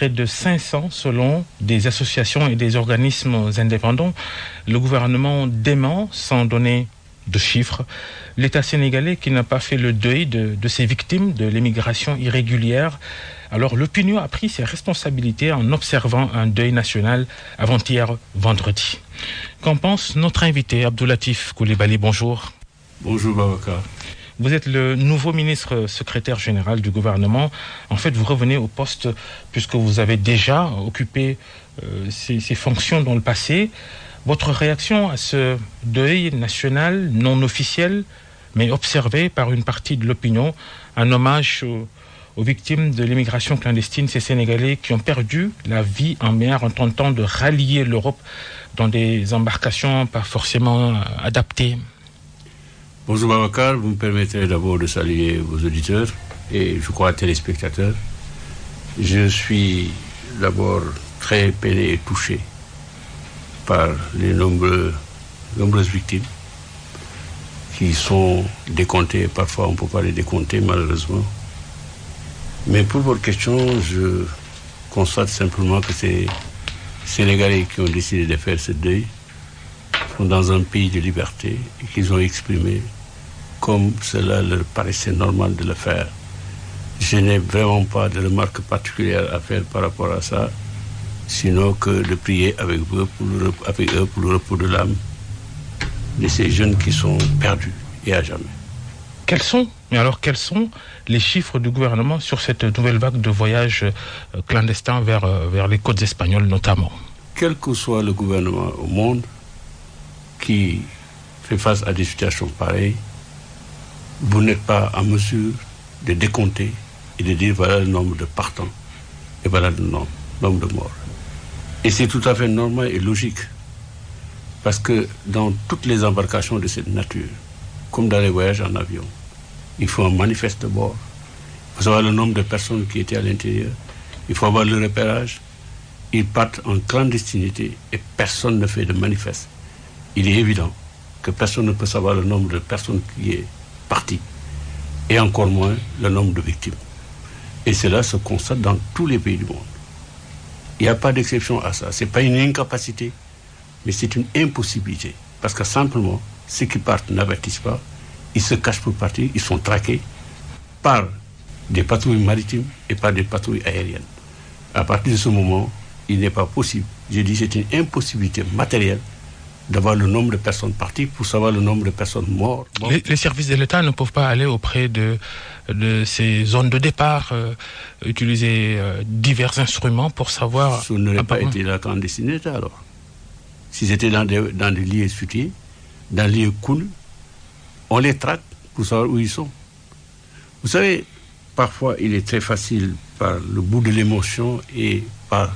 près de 500 selon des associations et des organismes indépendants. Le gouvernement dément sans donner de chiffres l'État sénégalais qui n'a pas fait le deuil de ses victimes de l'immigration irrégulière. Alors l'opinion a pris ses responsabilités en observant un deuil national avant-hier vendredi. Qu'en pense notre invité Abdoulatif Coulibaly? Bonjour. Bonjour Babacar. Vous êtes le nouveau ministre secrétaire général du gouvernement. En fait, vous revenez au poste puisque vous avez déjà occupé ces fonctions dans le passé. Votre réaction à ce deuil national non officiel, mais observé par une partie de l'opinion, un hommage aux victimes de l'immigration clandestine, ces Sénégalais qui ont perdu la vie en mer en tentant de rallier l'Europe dans des embarcations pas forcément adaptées. Bonjour Babacar, vous me permettrez d'abord de saluer vos auditeurs et je crois téléspectateurs. Je suis d'abord très peiné et touché par les nombreuses victimes qui sont décomptées, parfois on ne peut pas les décompter malheureusement. Mais pour votre question, je constate simplement que ces Sénégalais qui ont décidé de faire ce deuil sont dans un pays de liberté et qu'ils ont exprimé comme cela leur paraissait normal de le faire. Je n'ai vraiment pas de remarques particulières à faire par rapport à ça, sinon que de prier avec eux pour le repos de l'âme de ces jeunes qui sont perdus et à jamais. Quels sont les chiffres du gouvernement sur cette nouvelle vague de voyages clandestins vers les côtes espagnoles notamment? Quel que soit le gouvernement au monde qui fait face à des situations pareilles, vous n'êtes pas en mesure de décompter et de dire voilà le nombre de partants et voilà le nombre de morts. Et c'est tout à fait normal et logique. Parce que dans toutes les embarcations de cette nature, comme dans les voyages en avion, il faut un manifeste de bord. Il faut savoir le nombre de personnes qui étaient à l'intérieur. Il faut avoir le repérage. Ils partent en clandestinité et personne ne fait de manifeste. Il est évident que personne ne peut savoir le nombre de personnes qui est parti, et encore moins le nombre de victimes. Et cela se constate dans tous les pays du monde. Il n'y a pas d'exception à ça. Ce n'est pas une incapacité, mais c'est une impossibilité. Parce que simplement, ceux qui partent n'avertissent pas, ils se cachent pour partir, ils sont traqués par des patrouilles maritimes et par des patrouilles aériennes. À partir de ce moment, il n'est pas possible. Je dis c'est une impossibilité matérielle d'avoir le nombre de personnes parties pour savoir le nombre de personnes mortes. Les services de l'État ne peuvent pas aller auprès de ces zones de départ, utiliser divers instruments pour savoir... Ce n'aurait pas été la clandestinité alors. Si c'était dans des lieux futiles, dans des lieux connus, on les traque pour savoir où ils sont. Vous savez, parfois il est très facile par le bout de l'émotion et par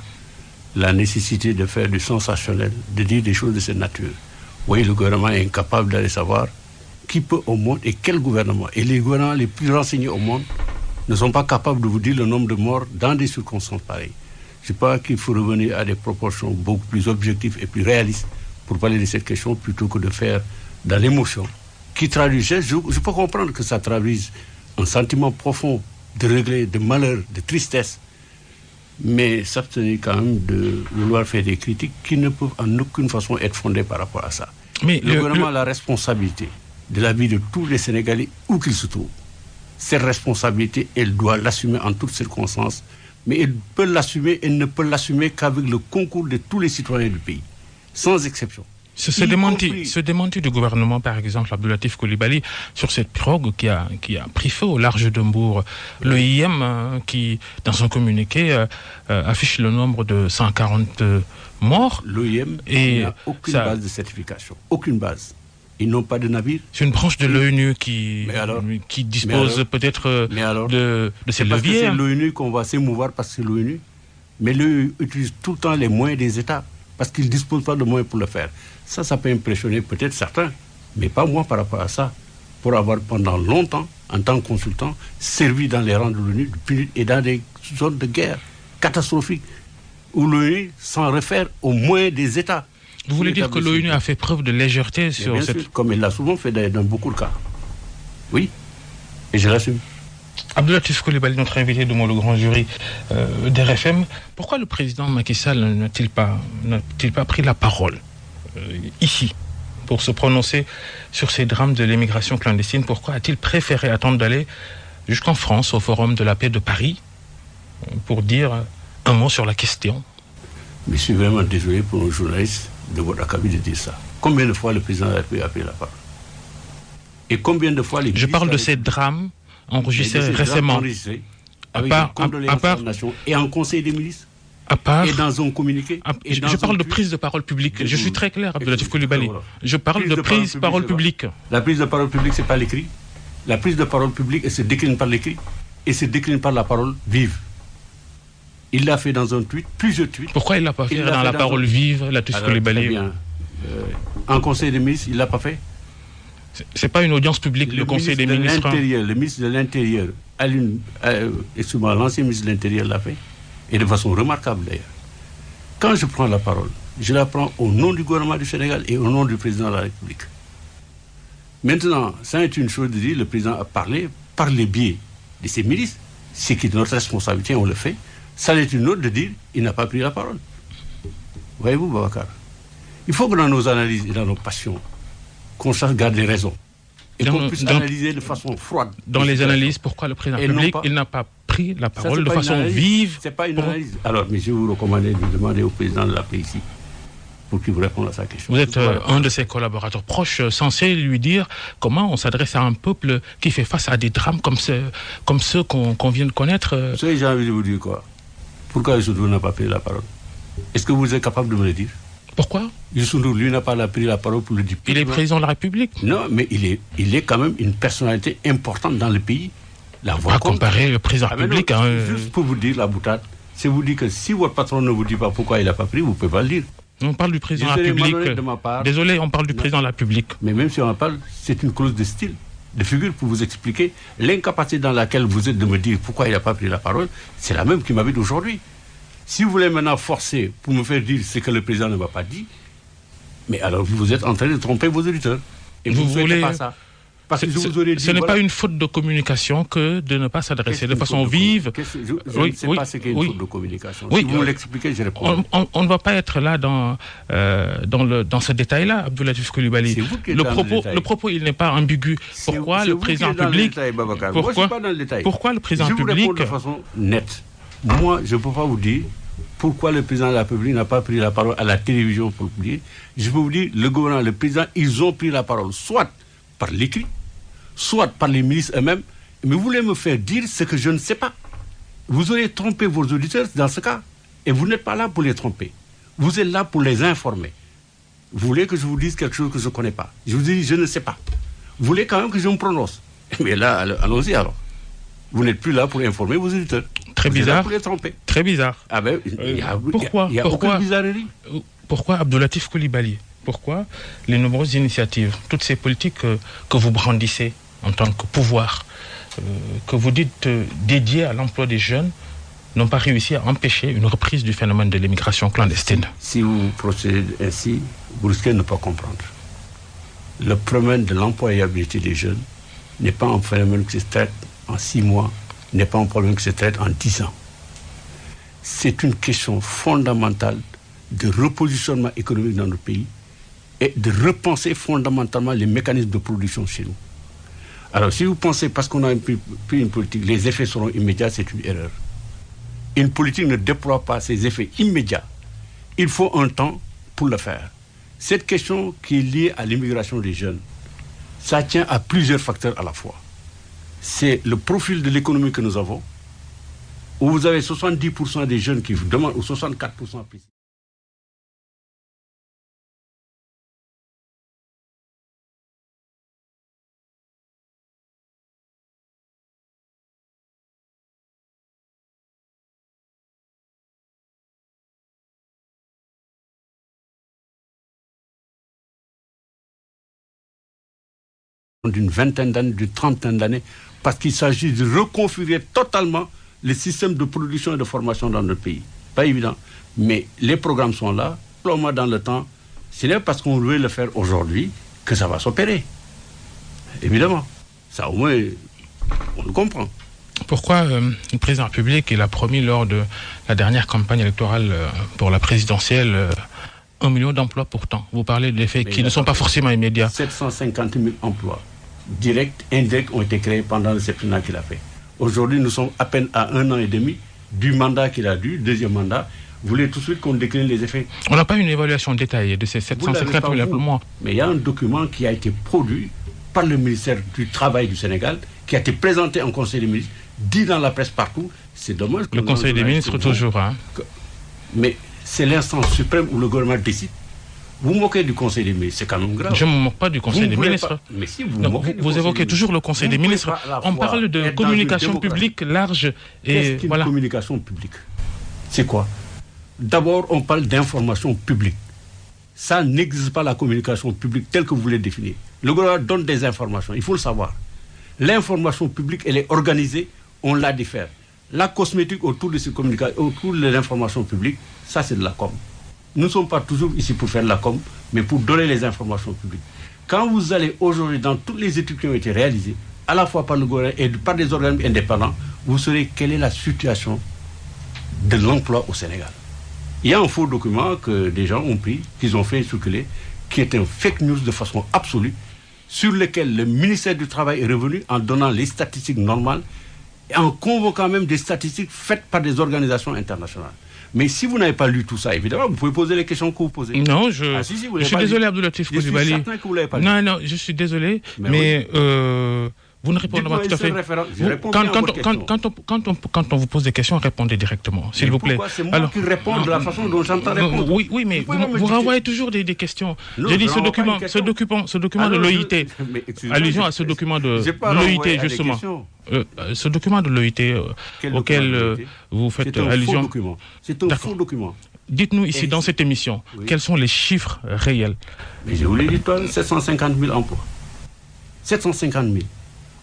la nécessité de faire du sensationnel, de dire des choses de cette nature. Vous voyez, le gouvernement est incapable d'aller savoir qui peut au monde et quel gouvernement. Et les gouvernements les plus renseignés au monde ne sont pas capables de vous dire le nombre de morts dans des circonstances pareilles. Je pense qu'il faut revenir à des proportions beaucoup plus objectives et plus réalistes pour parler de cette question plutôt que de faire dans l'émotion qui traduit. Je peux comprendre que ça traduise un sentiment profond de regret, de malheur, de tristesse, mais s'abstenir quand même de vouloir faire des critiques qui ne peuvent en aucune façon être fondées par rapport à ça. Mais le gouvernement a la responsabilité de la vie de tous les Sénégalais, où qu'ils se trouvent. Cette responsabilité, elle doit l'assumer en toutes circonstances, mais elle peut l'assumer, elle ne peut l'assumer qu'avec le concours de tous les citoyens du pays, sans exception. Ce démenti du gouvernement, par exemple, Abdoulatif Coulibaly, sur cette pirogue qui a pris feu au large de Mbour, le IM qui, dans son communiqué, affiche le nombre de 140 morts. L'OIM n'a aucune base de certification, aucune base. Ils n'ont pas de navire. C'est une branche de l'ONU qui dispose peut-être de ces leviers. C'est l'ONU qu'on va s'émouvoir parce que c'est l'ONU. Mais l'ONU utilise tout le temps les moyens des États parce qu'ils ne disposent pas de moyens pour le faire. Ça peut impressionner peut-être certains, mais pas moi par rapport à ça. Pour avoir pendant longtemps, en tant que consultant, servi dans les rangs de l'ONU et dans des zones de guerre catastrophiques où l'ONU s'en réfère aux moyens des États. Vous voulez dire que l'ONU a fait preuve de légèreté sur cette... Sûr, comme elle l'a souvent fait dans beaucoup de cas. Oui, et je l'assume. Abdoulatif Coulibaly, notre invité devant le grand jury d'RFM, pourquoi le président Macky Sall n'a-t-il pas pris la parole ici pour se prononcer sur ces drames de l'immigration clandestine? Pourquoi a-t-il préféré attendre d'aller jusqu'en France, au Forum de la paix de Paris, pour dire un mot sur la question? Mais je suis vraiment désolé pour nos journalistes de votre acabit de dire ça. Combien de fois le président a pris la parole? Et combien de fois les... Je parle de ces drames enregistrés récemment. Avec des condoléances à la nation et en conseil des ministres. Et dans un communiqué. Je parle de prise de parole publique. Je suis très clair, Abdoulatif Coulibaly. Je parle de prise de parole publique. La prise de parole publique, c'est pas l'écrit. La prise de parole publique, elle se décline par l'écrit et se décline par la parole vive. Il l'a fait dans un tweet, plusieurs tweets. Pourquoi il ne l'a pas fait dans la parole vive, Abdoulatif Coulibaly? En conseil des ministres, il ne l'a pas fait. C'est pas une audience publique, le conseil des ministres. Le ministre de l'Intérieur, l'ancien ministre de l'Intérieur l'a fait, et de façon remarquable d'ailleurs. Quand je prends la parole, je la prends au nom du gouvernement du Sénégal et au nom du président de la République. Maintenant, ça est une chose de dire, le président a parlé par les biais de ses ministres, ce qui est de notre responsabilité, on le fait. Ça est une autre de dire, il n'a pas pris la parole. Voyez-vous, Babacar, il faut que dans nos analyses et dans nos passions, qu'on sache garder raison. Et qu'on puisse analyser de façon froide. Dans les analyses, pourquoi le président public, il n'a pas pris la parole de façon vive? C'est pas une analyse. Alors, mais je vous recommande de demander au président de la paix ici pour qu'il vous réponde à sa question. Vous êtes un de ses collaborateurs proches, censé lui dire comment on s'adresse à un peuple qui fait face à des drames comme ceux qu'on vient de connaître. Vous savez, j'ai envie de vous dire quoi? Pourquoi Youssou Ndour n'a pas pris la parole? Est-ce que vous êtes capable de me le dire? Pourquoi? Youssou Ndour, lui, n'a pas pris la parole pour le dire. Il est président de la République. Non, mais il est quand même une personnalité importante dans le pays. La voix comparer le président de la République. Juste pour vous dire la boutade, c'est vous dire que si votre patron ne vous dit pas pourquoi il n'a pas pris, vous ne pouvez pas le dire. On parle du président de la République. Désolé, on parle du président de la République. Mais même si on en parle, c'est une clause de style, de figure pour vous expliquer l'incapacité dans laquelle vous êtes de me dire pourquoi il n'a pas pris la parole. C'est la même qui m'habite aujourd'hui. Si vous voulez maintenant forcer pour me faire dire ce que le président ne m'a pas dit, mais alors vous êtes en train de tromper vos auditeurs. Et vous ne voulez pas ça. Parce que ce n'est pas une faute de communication que de ne pas s'adresser de façon vive. Je ne sais pas ce qu'est une faute de communication. Oui, si vous l'expliquez, je réponds. On ne va pas être là dans ce détail-là, Abdoulatif Coulibaly. Le propos, il n'est pas ambigu. Pourquoi le président public... Pourquoi le président public... Je vous réponds de façon nette. Moi, je ne peux pas vous dire pourquoi le président de la République n'a pas pris la parole à la télévision pour le dire. Je peux vous dire, le gouvernement, le président, ils ont pris la parole, soit par l'écrit, soit par les ministres eux-mêmes. Mais vous voulez me faire dire ce que je ne sais pas. Vous aurez trompé vos auditeurs dans ce cas. Et vous n'êtes pas là pour les tromper. Vous êtes là pour les informer. Vous voulez que je vous dise quelque chose que je ne connais pas. Je vous dis, je ne sais pas. Vous voulez quand même que je me prononce. Mais là, allons-y alors. Vous n'êtes plus là pour informer vos auditeurs. Très bizarre. Pour les tromper. Très bizarre. Ah ben, pourquoi aucune bizarrerie. Pourquoi Abdoulatif Coulibaly? Pourquoi les nombreuses initiatives, toutes ces politiques que vous brandissez en tant que pouvoir, que vous dites dédiées à l'emploi des jeunes, n'ont pas réussi à empêcher une reprise du phénomène de l'immigration clandestine? Si vous procédez ainsi, vous risquez de ne pas comprendre. Le problème de l'employabilité des jeunes n'est pas un phénomène qui se traite en 6 mois, n'est pas un problème qui se traite en 10 ans. C'est une question fondamentale de repositionnement économique dans notre pays et de repenser fondamentalement les mécanismes de production chez nous. Alors si vous pensez, parce qu'on a pris une politique, les effets seront immédiats, c'est une erreur. Une politique ne déploie pas ses effets immédiats. Il faut un temps pour le faire. Cette question qui est liée à l'immigration des jeunes, ça tient à plusieurs facteurs à la fois. C'est le profil de l'économie que nous avons, où vous avez 70% des jeunes qui vous demandent, ou 64% plus. D'une vingtaine d'années, d'une trentaine d'années, parce qu'il s'agit de reconfigurer totalement le système de production et de formation dans notre pays. Pas évident, mais les programmes sont là, plombement dans le temps. Ce n'est pas parce qu'on veut le faire aujourd'hui que ça va s'opérer. Évidemment, ça au moins, on le comprend. Pourquoi le président de la République, il a promis lors de la dernière campagne électorale pour la présidentielle 1 million d'emplois pourtant? Vous parlez d'effets qui ne sont pas forcément immédiats. 750 000 emplois directs, indirects ont été créés pendant le septennat qu'il a fait. Aujourd'hui, nous sommes à peine à 1 an et demi du mandat qu'il a eu, deuxième mandat. Vous voulez tout de suite qu'on décline les effets? On n'a pas une évaluation détaillée de ces 750 000 emplois. Mais il y a un document qui a été produit par le ministère du Travail du Sénégal, qui a été présenté en Conseil des ministres, dit dans la presse partout. C'est dommage que le Conseil des ministres, toujours. Hein. Mais c'est l'instance suprême où le gouvernement décide. Vous moquez du Conseil des ministres, c'est quand même grave. Je ne me moque pas du Conseil des ministres. Mais si vous évoquez toujours le Conseil des ministres. On parle de communication publique large. Qu'est-ce qu'une communication publique? C'est quoi? D'abord, on parle d'information publique. Ça n'existe pas, la communication publique telle que vous voulez définir. Le gouvernement donne des informations, il faut le savoir. L'information publique, elle est organisée, on la diffère. La cosmétique autour de ces communications, autour de l'information publique, ça c'est de la com. Nous ne sommes pas toujours ici pour faire de la com, mais pour donner les informations publiques. Quand vous allez aujourd'hui dans toutes les études qui ont été réalisées, à la fois par le gouvernement et par des organismes indépendants, vous saurez quelle est la situation de l'emploi au Sénégal. Il y a un faux document que des gens ont pris, qu'ils ont fait circuler, qui est un fake news de façon absolue, sur lequel le ministère du Travail est revenu en donnant les statistiques normales et en convoquant même des statistiques faites par des organisations internationales. Mais si vous n'avez pas lu tout ça, évidemment, vous pouvez poser les questions que vous posez. Non, je suis désolé, Abdoulatif Coulibaly. Je suis certain que vous ne l'avez pas lu. Non, je suis désolé, mais vous ne répondez pas tout à fait. Quand on vous pose des questions, répondez directement, s'il vous plaît. C'est moi qui réponds de la façon dont j'entends répondre. Oui, mais vous renvoyez toujours des questions. J'ai dit ce document de l'OIT. Allusion à ce document de l'OIT, justement. Ce document de l'OIT auquel vous faites allusion. C'est un faux document. Dites-nous ici, dans cette émission, quels sont les chiffres réels? Mais je vous l'ai dit, 750 000 emplois. 750 000.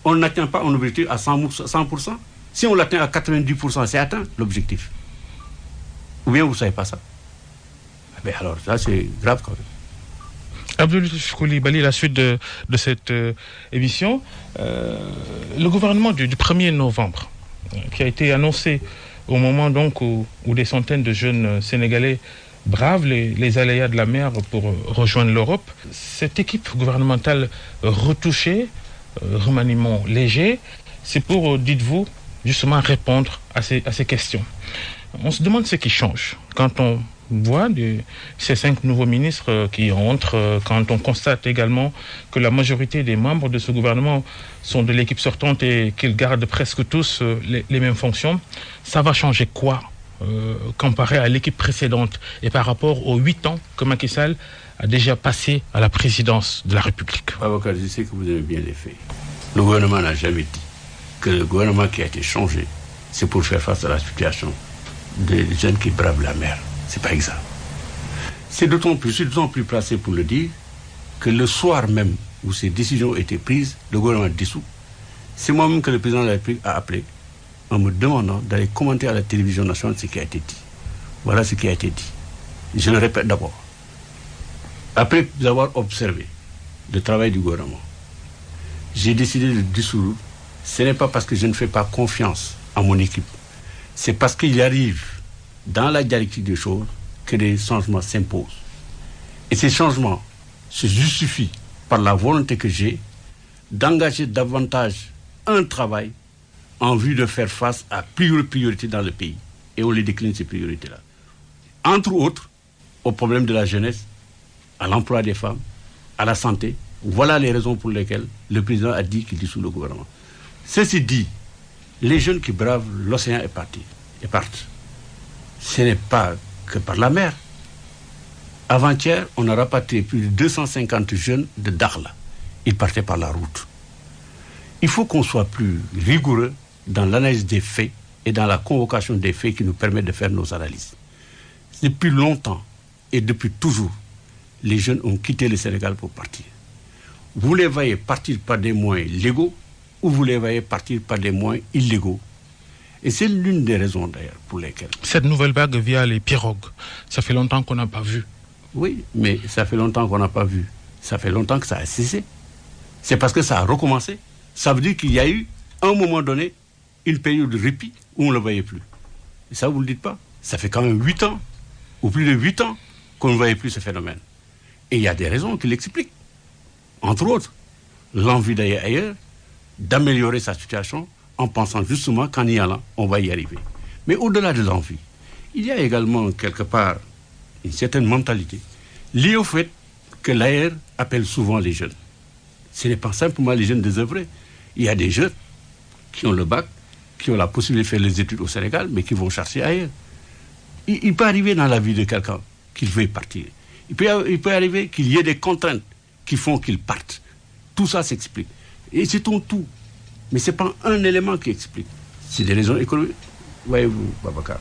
On n'atteint pas un objectif à 100%. Si on l'atteint à 90%, c'est atteint l'objectif. Ou bien vous ne savez pas ça. Mais alors, ça c'est grave quand même. Abdoulatif Coulibaly, la suite de cette émission. Le gouvernement du 1er novembre, qui a été annoncé au moment donc où des centaines de jeunes Sénégalais bravent les aléas de la mer pour rejoindre l'Europe, cette équipe gouvernementale retouchée, remaniement léger, c'est pour, dites-vous, justement répondre à ces questions. On se demande ce qui change quand on voit ces 5 nouveaux ministres qui entrent, quand on constate également que la majorité des membres de ce gouvernement sont de l'équipe sortante et qu'ils gardent presque tous les mêmes fonctions. Ça va changer quoi comparé à l'équipe précédente et par rapport aux 8 ans que Macky Sall a déjà passé à la présidence de la République? Avocat, je sais que vous aimez bien les faits. Le gouvernement n'a jamais dit que le gouvernement qui a été changé, c'est pour faire face à la situation des jeunes qui bravent la mer. C'est pas exact. Je suis d'autant plus placé pour le dire que le soir même où ces décisions ont été prises, le gouvernement dissous, c'est moi-même que le président de la République a appelé en me demandant d'aller commenter à la télévision nationale ce qui a été dit. Voilà ce qui a été dit. Je le répète d'abord. Après avoir observé le travail du gouvernement, j'ai décidé de dissoudre. Ce n'est pas parce que je ne fais pas confiance à mon équipe. C'est parce qu'il arrive dans la dialectique des choses que des changements s'imposent. Et ces changements se justifient par la volonté que j'ai d'engager davantage un travail en vue de faire face à plusieurs priorités dans le pays. Et on les décline, ces priorités-là. Entre autres, au problème de la jeunesse, à l'emploi des femmes, à la santé. Voilà les raisons pour lesquelles le président a dit qu'il dissout le gouvernement. Ceci dit, les jeunes qui bravent l'océan et partent. Ce n'est pas que par la mer. Avant-hier, on a rapatrié plus de 250 jeunes de Dakhla. Ils partaient par la route. Il faut qu'on soit plus rigoureux dans l'analyse des faits et dans la convocation des faits qui nous permettent de faire nos analyses. Depuis longtemps et depuis toujours, les jeunes ont quitté le Sénégal pour partir. Vous les voyez partir par des moyens légaux ou vous les voyez partir par des moyens illégaux. Et c'est l'une des raisons d'ailleurs pour lesquelles... Cette nouvelle vague via les pirogues, ça fait longtemps qu'on n'a pas vu. Oui, mais ça fait longtemps qu'on n'a pas vu. Ça fait longtemps que ça a cessé. C'est parce que ça a recommencé. Ça veut dire qu'il y a eu, à un moment donné, une période de répit où on ne le voyait plus. Et ça, vous ne le dites pas. Ça fait quand même 8 ans, ou plus de 8 ans, qu'on ne voyait plus ce phénomène. Et il y a des raisons qui l'expliquent. Entre autres, l'envie d'aller ailleurs, d'améliorer sa situation, en pensant justement qu'en y allant, on va y arriver. Mais au-delà de l'envie, il y a également quelque part une certaine mentalité liée au fait que l'AR appelle souvent les jeunes. Ce n'est pas simplement les jeunes désœuvrés. Il y a des jeunes qui ont le bac, qui ont la possibilité de faire les études au Sénégal, mais qui vont chercher ailleurs. Il peut arriver dans la vie de quelqu'un qu'il veuille partir. Il peut arriver qu'il y ait des contraintes qui font qu'il parte. Tout ça s'explique. Et c'est un tout. Mais ce n'est pas un élément qui explique. C'est des raisons économiques. Voyez-vous, Babacar,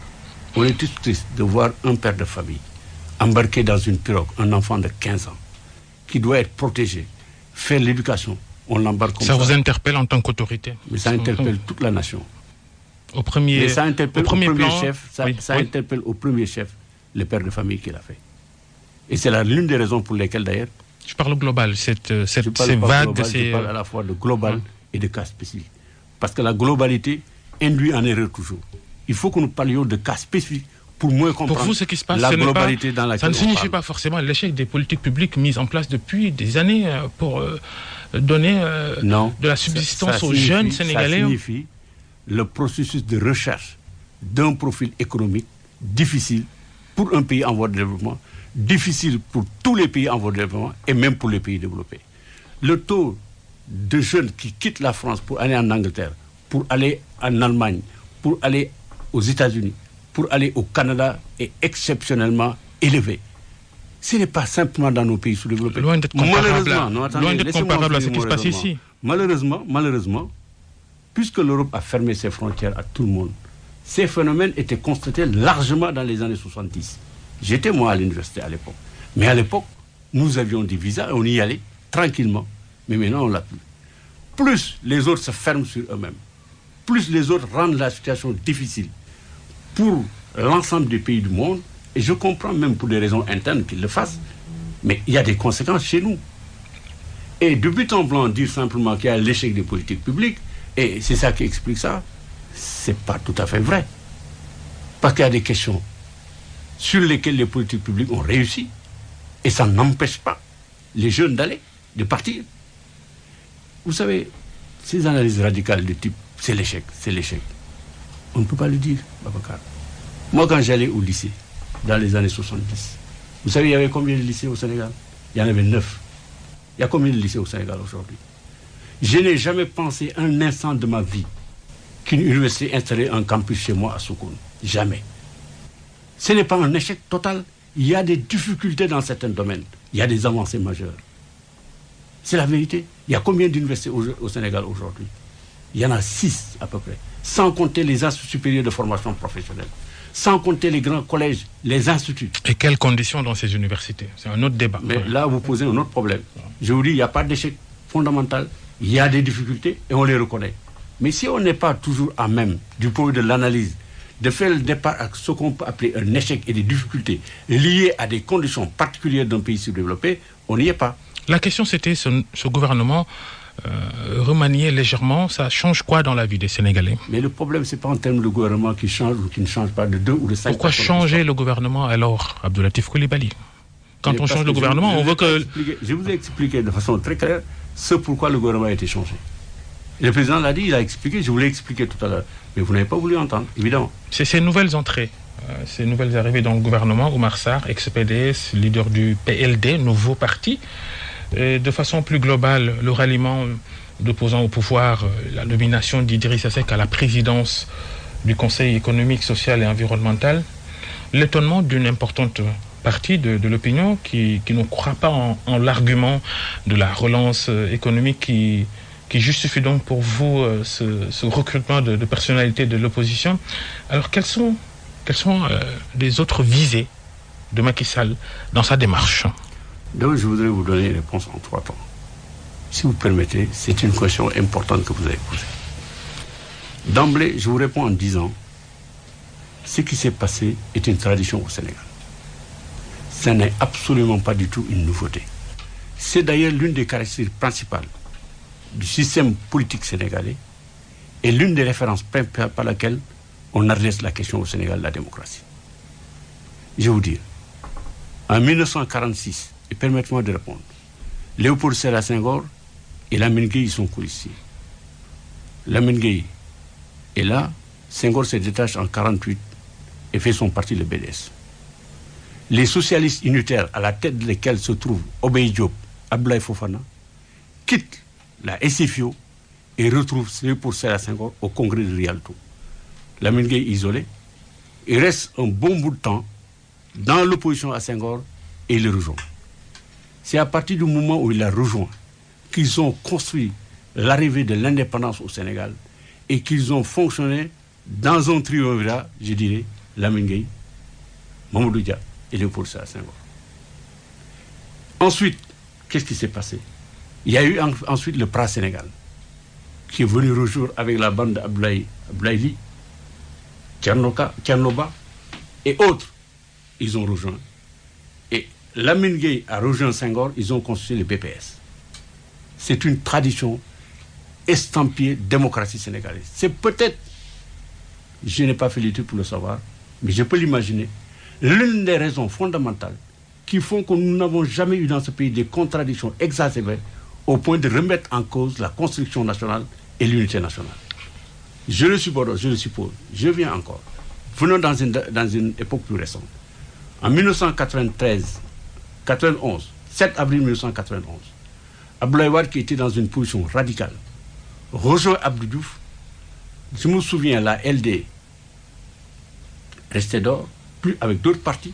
on est tous tristes de voir un père de famille embarqué dans une pirogue, un enfant de 15 ans, qui doit être protégé, faire l'éducation. On l'embarque comme ça. Ça vous interpelle en tant qu'autorité? Mais ça interpelle toute la nation. Au premier, mais ça interpelle au premier plan, chef, ça interpelle au premier chef le père de famille qui l'a fait. Et c'est l'une des raisons pour lesquelles d'ailleurs... Je parle global, ces vagues... Je parle à la fois de global et de cas spécifiques. Parce que la globalité induit en erreur toujours. Il faut que nous parlions de cas spécifiques pour mieux comprendre pour vous, ce qui se passe, la globalité dans laquelle ça ne signifie pas forcément l'échec des politiques publiques mises en place depuis des années pour donner de la subsistance aux jeunes Sénégalais. Ça signifie le processus de recherche d'un profil économique difficile pour un pays en voie de développement, difficile pour tous les pays en voie de développement et même pour les pays développés. Le taux de jeunes qui quittent la France pour aller en Angleterre, pour aller en Allemagne, pour aller aux États-Unis, pour aller au Canada est exceptionnellement élevé. Ce n'est pas simplement dans nos pays sous-développés. Loin d'être comparable à ce qui se passe ici. Malheureusement, puisque l'Europe a fermé ses frontières à tout le monde, ces phénomènes étaient constatés largement dans les années 70. J'étais moi à l'université à l'époque. Mais à l'époque, nous avions des visas et on y allait tranquillement. Mais maintenant, on ne l'a plus. Plus les autres se ferment sur eux-mêmes, plus les autres rendent la situation difficile pour l'ensemble des pays du monde, et je comprends même pour des raisons internes qu'ils le fassent, mais il y a des conséquences chez nous. Et de but en blanc, dire simplement qu'il y a l'échec des politiques publiques, et c'est ça qui explique ça, c'est pas tout à fait vrai. Parce qu'il y a des questions sur lesquelles les politiques publiques ont réussi, et ça n'empêche pas les jeunes d'aller, de partir. Vous savez, ces analyses radicales de type « c'est l'échec », on ne peut pas le dire, Babacar. Moi, quand j'allais au lycée, dans les années 70, vous savez, il y avait combien de lycées au Sénégal? Il y en avait 9. Il y a combien de lycées au Sénégal aujourd'hui? Je n'ai jamais pensé un instant de ma vie qu'une université installait un campus chez moi à Sokone. Jamais. Ce n'est pas un échec total. Il y a des difficultés dans certains domaines. Il y a des avancées majeures. C'est la vérité. Il y a combien d'universités au Sénégal aujourd'hui? Il y en a 6 à peu près. Sans compter les instituts supérieurs de formation professionnelle. Sans compter les grands collèges, les instituts. Et quelles conditions dans ces universités? C'est un autre débat. Mais là, vous posez un autre problème. Je vous dis, il n'y a pas d'échec fondamental. Il y a des difficultés et on les reconnaît. Mais si on n'est pas toujours à même, du point de vue de l'analyse, de faire le départ à ce qu'on peut appeler un échec et des difficultés liées à des conditions particulières d'un pays sous-développé, on n'y est pas. La question, c'était ce gouvernement remanié légèrement, ça change quoi dans la vie des Sénégalais? Mais le problème, ce n'est pas en termes de gouvernement qui change ou qui ne change pas de 2 ou de 5. Pourquoi changer le gouvernement alors, Abdoulatif Coulibaly? Quand on change le gouvernement, on veut que... Je vous ai expliqué de façon très claire ce pourquoi le gouvernement a été changé. Et le président l'a dit, il a expliqué, je vous l'ai expliqué tout à l'heure. Mais vous n'avez pas voulu entendre, évidemment. C'est ces nouvelles entrées, ces nouvelles arrivées dans le gouvernement, Oumar Sarr, ex-PDS, leader du PLD, nouveau parti, et de façon plus globale, le ralliement d'opposants au pouvoir, la nomination d'Idrissa Seck à la présidence du Conseil économique, social et environnemental, l'étonnement d'une importante partie de l'opinion qui ne croit pas en l'argument de la relance économique qui justifie donc pour vous ce recrutement de personnalités de l'opposition. Alors quelles sont les autres visées de Macky Sall dans sa démarche? Donc je voudrais vous donner une réponse en 3 temps. Si vous permettez, c'est une question importante que vous avez posée. D'emblée, je vous réponds en disant ce qui s'est passé est une tradition au Sénégal. Ce n'est absolument pas du tout une nouveauté. C'est d'ailleurs l'une des caractéristiques principales du système politique sénégalais est l'une des références par laquelle on adresse la question au Sénégal de la démocratie. Je vais vous dire, en 1946, et permettez-moi de répondre, Léopold Sédar Senghor et Lamine Gueye sont colistiers. Lamine Gueye est là, Senghor se détache en 1948 et fait son parti, le BDS. Les socialistes unitaires, à la tête desquels se trouvent Obey Diop, Abdoulaye Fofana, quittent la SFIO et retrouvent Léopold Sédar Senghor au congrès de Rialto. Lamine Gueye isolé, il reste un bon bout de temps dans l'opposition à Senghor et il le rejoint. C'est à partir du moment où il l'a rejoint qu'ils ont construit l'arrivée de l'indépendance au Sénégal et qu'ils ont fonctionné dans un triumvirat, je dirais, Lamine Gueye, Mamadou Dia et Léopold Sédar Senghor. Ensuite, qu'est-ce qui s'est passé? Il y a eu ensuite le PRA Sénégal, qui est venu rejoindre avec la bande d'Abdoulaye Ly, Tchernoba et autres. Ils ont rejoint. Et Lamine Gueye a rejoint Senghor, ils ont constitué le BPS. C'est une tradition estampillée démocratie sénégalaise. C'est peut-être, je n'ai pas fait l'étude pour le savoir, mais je peux l'imaginer, l'une des raisons fondamentales qui font que nous n'avons jamais eu dans ce pays des contradictions exacerbées au point de remettre en cause la construction nationale et l'unité nationale. Je le suppose, je viens encore. Venons dans une époque plus récente. En 1991, 7 avril 1991, Abdoulaye Wade, qui était dans une position radicale, rejoint Abdou Diouf. Je me souviens, la LD restait dehors, plus avec d'autres partis.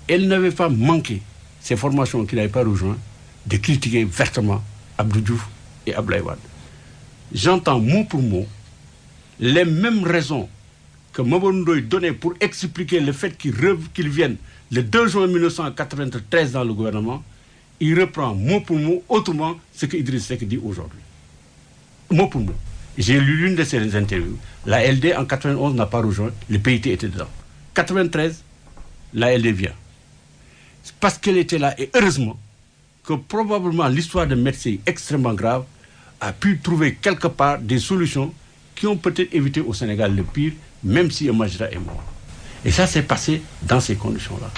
Elle n'avait pas manqué, ces formations qui n'avaient pas rejoint, de critiquer vertement Abdou Diouf et Abdoulaye Wade. J'entends mot pour mot les mêmes raisons que Mamadou Ndoye donnait pour expliquer le fait qu'il vienne le 2 juin 1993 dans le gouvernement. Il reprend mot pour mot autrement ce que Idriss Seck dit aujourd'hui. Mot pour mot. J'ai lu l'une de ces interviews. La LD en 91 n'a pas rejoint, le PIT était dedans. 93, la LD vient. C'est parce qu'elle était là, et heureusement que probablement l'histoire de Mercier, extrêmement grave, a pu trouver quelque part des solutions qui ont peut-être évité au Sénégal le pire, même si un magistrat est mort. Et ça s'est passé dans ces conditions-là.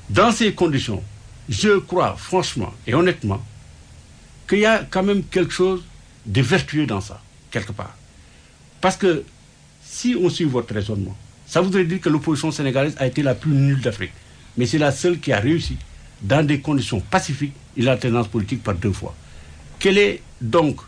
Dans ces conditions, je crois franchement et honnêtement qu'il y a quand même quelque chose de vertueux dans ça, quelque part. Parce que si on suit votre raisonnement, ça voudrait dire que l'opposition sénégalaise a été la plus nulle d'Afrique. Mais c'est la seule qui a réussi, dans des conditions pacifiques, et l'alternance politique par 2 fois. Quelle est donc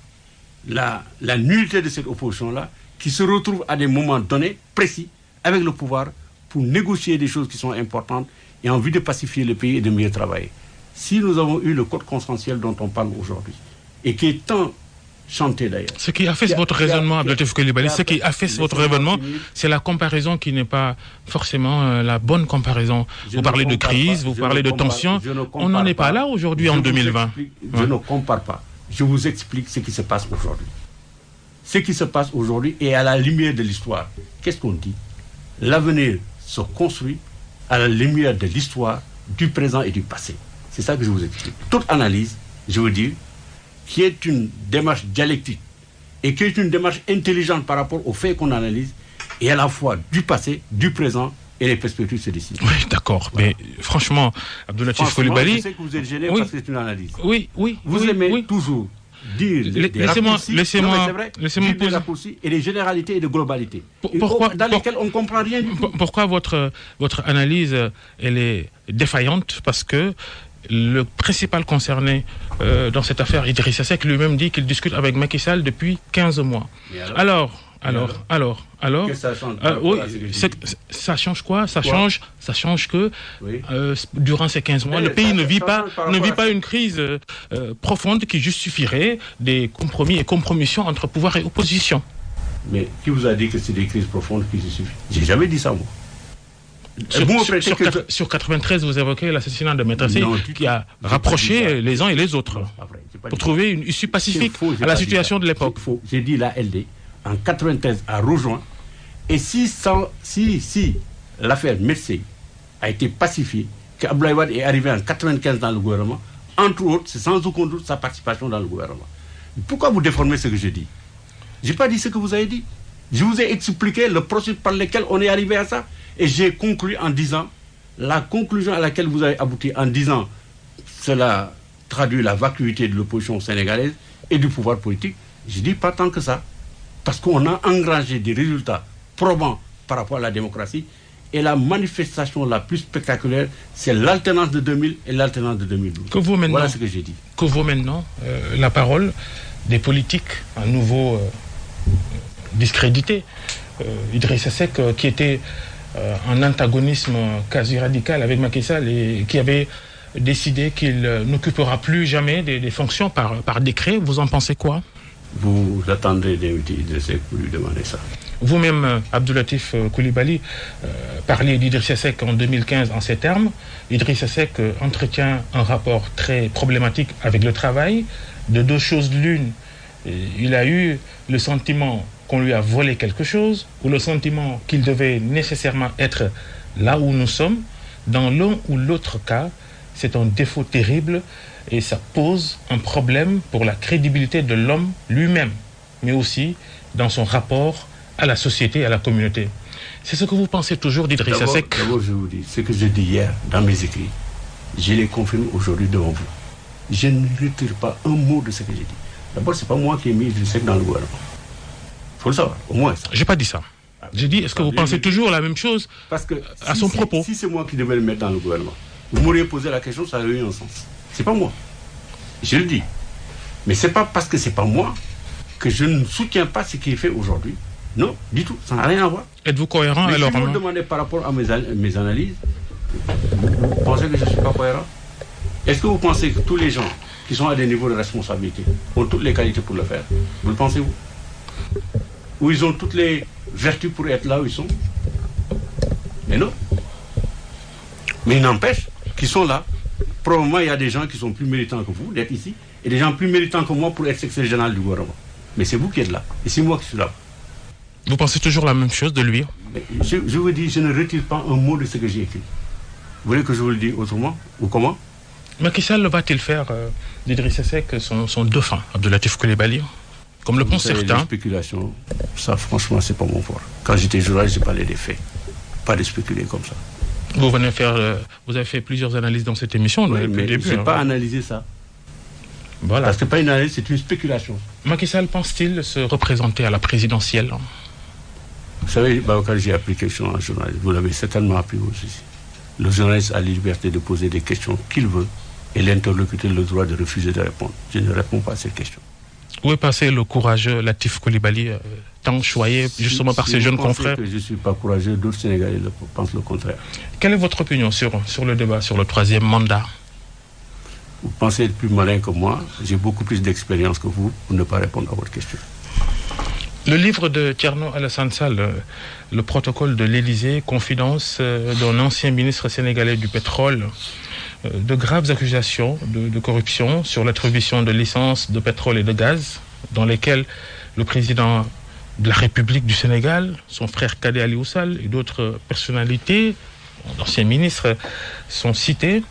la nullité de cette opposition-là, qui se retrouve à des moments donnés, précis, avec le pouvoir, pour négocier des choses qui sont importantes et en vue de pacifier le pays et de mieux travailler. Si nous avons eu le code consensuel dont on parle aujourd'hui, et qui est tant chanté d'ailleurs. Ce qui affaisse votre raisonnement, Abdelatif Coulibaly, ce qui affaisse votre raisonnement, c'est la comparaison qui n'est pas forcément la bonne comparaison. Vous parlez de crise, vous parlez de tension. On n'en est pas là aujourd'hui en 2020. Je ne compare pas. Je vous explique ce qui se passe aujourd'hui. Ce qui se passe aujourd'hui est à la lumière de l'histoire. Qu'est-ce qu'on dit? L'avenir se construit à la lumière de l'histoire, du présent et du passé. C'est ça que je vous explique. Toute analyse, je veux dire, qui est une démarche dialectique et qui est une démarche intelligente par rapport aux faits qu'on analyse, et à la fois du passé, du présent et les perspectives se décident. Oui, d'accord. Voilà. Mais franchement, Abdelatif Coulibaly... Je sais que vous êtes gêné parce que c'est une analyse. Oui. Vous aimez toujours dire des raccourcis, des raccourcis et des généralités et des globalités. Dans lesquelles on ne comprend rien du tout. Pourquoi votre analyse, elle est défaillante? Parce que le principal concerné dans cette affaire, Idrissa Seck, lui-même dit qu'il discute avec Macky Sall depuis 15 mois. Alors, que ça change, oui, ça change quoi? Ça change que durant ces 15 mois, le pays ne vit pas une crise profonde qui justifierait des compromis et compromissions entre pouvoir et opposition. Mais qui vous a dit que c'est des crises profondes qui justifient? J'ai jamais dit ça, moi. Sur 93, vous évoquez l'assassinat de Maître Sey qui a rapproché les uns et les autres pour trouver une issue pacifique à la situation de l'époque. J'ai dit la LD, en 93, a rejoint. Et si l'affaire Maître a été pacifiée, qu'Abdoulaye Wade est arrivé en 95 dans le gouvernement, entre autres, c'est sans aucun doute sa participation dans le gouvernement. Pourquoi vous déformez ce que je dis? Je n'ai pas dit ce que vous avez dit. Je vous ai expliqué le processus par lequel on est arrivé à ça. Et j'ai conclu en disant, la conclusion à laquelle vous avez abouti en disant, cela traduit la vacuité de l'opposition sénégalaise et du pouvoir politique. Je dis pas tant que ça. Parce qu'on a engrangé des résultats probants par rapport à la démocratie. Et la manifestation la plus spectaculaire, c'est l'alternance de 2000 et l'alternance de 2012. Voilà ce que j'ai dit. Que vaut maintenant la parole des politiques à nouveau discrédités. Idrissa Seck, qui était en antagonisme quasi radical avec Macky Sall et qui avait décidé qu'il n'occupera plus jamais des fonctions par décret. Vous en pensez quoi? Vous attendrez d'inviter Idrissa Seck pour lui demander ça. Vous-même, Abdoulatif Coulibaly, parliez d'Idrissa Seck en 2015 en ces termes. Idrissa Seck entretient un rapport très problématique avec le travail. De deux choses l'une, il a eu le sentiment qu'on lui a volé quelque chose, ou le sentiment qu'il devait nécessairement être là où nous sommes. Dans l'un ou l'autre cas, c'est un défaut terrible et ça pose un problème pour la crédibilité de l'homme lui-même, mais aussi dans son rapport à la société et à la communauté. C'est ce que vous pensez toujours d'Idrissa Seck? D'abord, je vous dis, ce que j'ai dit hier dans mes écrits, je les confirme aujourd'hui devant vous. Je ne retire pas un mot de ce que j'ai dit. D'abord, ce n'est pas moi qui ai mis Idrissa Seck dans le gouvernement. Il faut le savoir, au moins ça. Je n'ai pas dit ça. J'ai dit, est-ce que vous pensez toujours la même chose à son propos? Si c'est moi qui devais le mettre dans le gouvernement, vous m'auriez posé la question, ça aurait eu un sens. C'est pas moi. Je le dis. Mais c'est pas parce que c'est pas moi que je ne soutiens pas ce qui est fait aujourd'hui. Non, du tout, ça n'a rien à voir. Êtes-vous cohérent mais alors? Si vous me demandez par rapport à mes analyses, vous pensez que je ne suis pas cohérent? Est-ce que vous pensez que tous les gens qui sont à des niveaux de responsabilité ont toutes les qualités pour le faire? Vous le pensez-vous? Ou ils ont toutes les vertus pour être là où ils sont? Mais non. Mais il n'empêche qu'ils sont là. Probablement, il y a des gens qui sont plus méritants que vous d'être ici, et des gens plus méritants que moi pour être secrétaire général du gouvernement. Mais c'est vous qui êtes là, et c'est moi qui suis là. Vous pensez toujours la même chose de lui? Je vous dis, je ne retire pas un mot de ce que j'ai écrit. Vous voulez que je vous le dise autrement? Ou comment? Macky Sall va-t-il faire d'Idrissa Seck son dauphin, Abdoulatif Coulibaly, comme le pensent certains? Les spéculations, ça franchement, c'est pas mon fort. Quand j'étais journaliste, j'ai parlé des faits. Pas de spéculer comme ça. Vous avez fait plusieurs analyses dans cette émission. Oui, mais je n'ai pas analysé ça. Voilà. Parce que pas une analyse, c'est une spéculation. Macky Sall pense-t-il se représenter à la présidentielle? Vous savez, Babacar, j'ai appris quelque chose en journaliste. Vous l'avez certainement appris aussi. Le journaliste a la liberté de poser des questions qu'il veut et l'interlocuteur a le droit de refuser de répondre. Je ne réponds pas à ces questions. Où est passé le courageux Latif Coulibaly, tant choyé justement par ses jeunes confrères? Que je ne suis pas courageux, d'autres Sénégalais pensent le contraire. Quelle est votre opinion sur le débat sur le troisième mandat? Vous pensez être plus malin que moi. J'ai beaucoup plus d'expérience que vous pour ne pas répondre à votre question. Le livre de Thierno Alassane Sall, le protocole de l'Élysée, confidence d'un ancien ministre sénégalais du pétrole, de graves accusations de corruption sur l'attribution de licences de pétrole et de gaz, dans lesquelles le président de la République du Sénégal, son frère Kadé Aliou Sall et d'autres personnalités, d'anciens ministres, sont cités.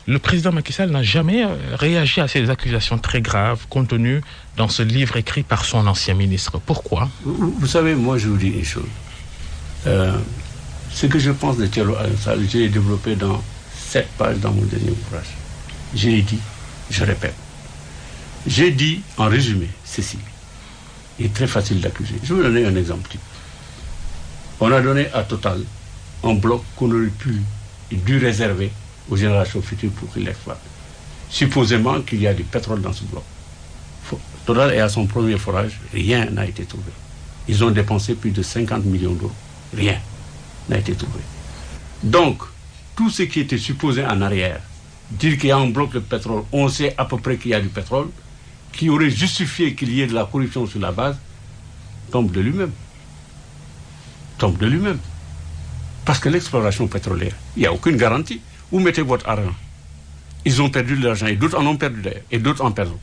Le président Macky Sall n'a jamais réagi à ces accusations très graves contenues dans ce livre écrit par son ancien ministre. Pourquoi? Vous savez, moi je vous dis une chose. Ce que je pense de Thierno Alassane Sall, je l'ai développé dans 7 pages dans mon dernier ouvrage. Je l'ai dit, je répète. J'ai dit en résumé ceci. Il est très facile d'accuser. Je vais vous donner un exemple type. On a donné à Total un bloc qu'on aurait pu et dû réserver aux générations futures pour qu'ils l'exploitent. Supposément qu'il y a du pétrole dans ce bloc. Total est à son premier forage, rien n'a été trouvé. Ils ont dépensé plus de 50 millions d'euros. Rien n'a été trouvé. Donc, tout ce qui était supposé en arrière, dire qu'il y a un bloc de pétrole, on sait à peu près qu'il y a du pétrole, qui aurait justifié qu'il y ait de la corruption sur la base, tombe de lui-même. Tombe de lui-même. Parce que l'exploration pétrolière, il n'y a aucune garantie. Où mettez votre argent? Ils ont perdu de l'argent et d'autres en ont perdu d'ailleurs, et d'autres en perdent.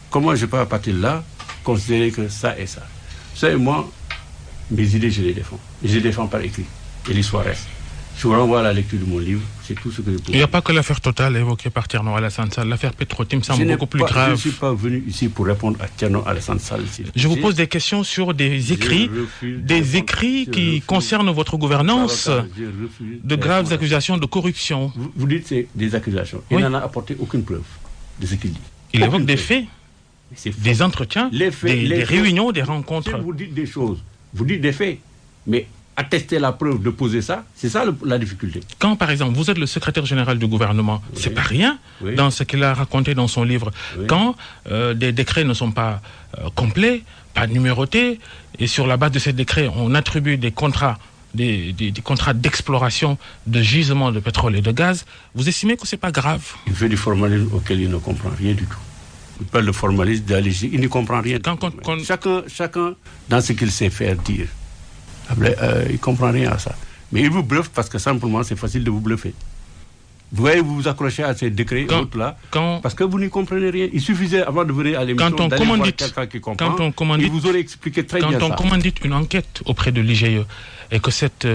Comment je peux à partir de là considérer que ça et ça? Vous savez, moi, mes idées, je les défends. Et je les défends par écrit. Et l'histoire reste. Je vous renvoie à la lecture de mon livre, c'est tout ce que je peux dire. Il n'y a pas que l'affaire Total évoquée par Thierno Alassane Sall. L'affaire Petro-Tim semble beaucoup plus grave. Je ne suis pas venu ici pour répondre à Thierno Alassane Sall. Je vous pose des questions sur des écrits qui concernent votre gouvernance, de graves accusations de corruption. Vous dites c'est des accusations. Il n'en a apporté aucune preuve de ce qu'il dit. Il évoque des faits, des entretiens, des réunions, des rencontres. Si vous dites des choses, vous dites des faits, mais attester la preuve de poser ça, c'est ça la difficulté. Quand, par exemple, vous êtes le secrétaire général du gouvernement, c'est pas rien dans ce qu'il a raconté dans son livre. Quand des décrets ne sont pas complets, pas numérotés, et sur la base de ces décrets, on attribue des contrats, des contrats d'exploration de gisements de pétrole et de gaz, vous estimez que c'est pas grave? Il fait du formalisme auquel il ne comprend rien du tout. Il parle de formalisme, d'alléger, il ne comprend rien. Chacun dans ce qu'il sait faire dire. Après, il ne comprend rien à ça. Mais il vous bluffe parce que simplement, c'est facile de vous bluffer. Vous voyez, vous vous accrochez à ces décrets autres-là parce que vous n'y comprenez rien. Il suffisait, avant de venir à l'émission, d'aller voir quelqu'un qui comprend, il vous aurait expliqué très bien ça. Quand on commandite une enquête auprès de l'IGE et que cette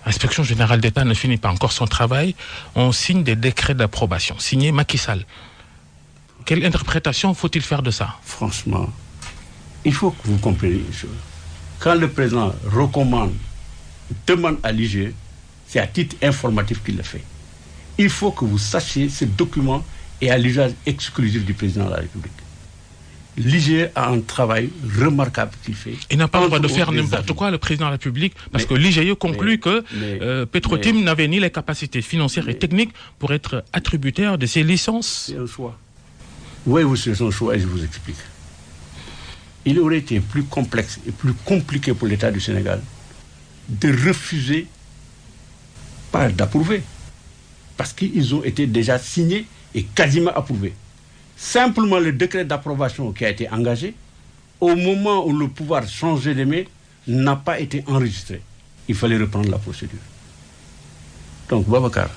inspection générale d'État ne finit pas encore son travail, on signe des décrets d'approbation, signés Macky Sall. Quelle interprétation faut-il faire de ça? Franchement, il faut que vous compreniez une chose. Quand le président recommande, demande à l'IGE, c'est à titre informatif qu'il le fait. Il faut que vous sachiez ce document est à l'usage exclusif du président de la République. L'IGE a un travail remarquable qu'il fait. Il n'a pas le droit de faire n'importe quoi, le président de la République, parce que l'IGE conclut que Petro-Tim n'avait ni les capacités financières et techniques pour être attributaire de ses licences. C'est un choix. Voyez-vous, c'est son choix et je vous explique. Il aurait été plus complexe et plus compliqué pour l'État du Sénégal de refuser, pas d'approuver, parce qu'ils ont été déjà signés et quasiment approuvés. Simplement le décret d'approbation qui a été engagé, au moment où le pouvoir changeait de main, n'a pas été enregistré. Il fallait reprendre la procédure. Donc, Babacar,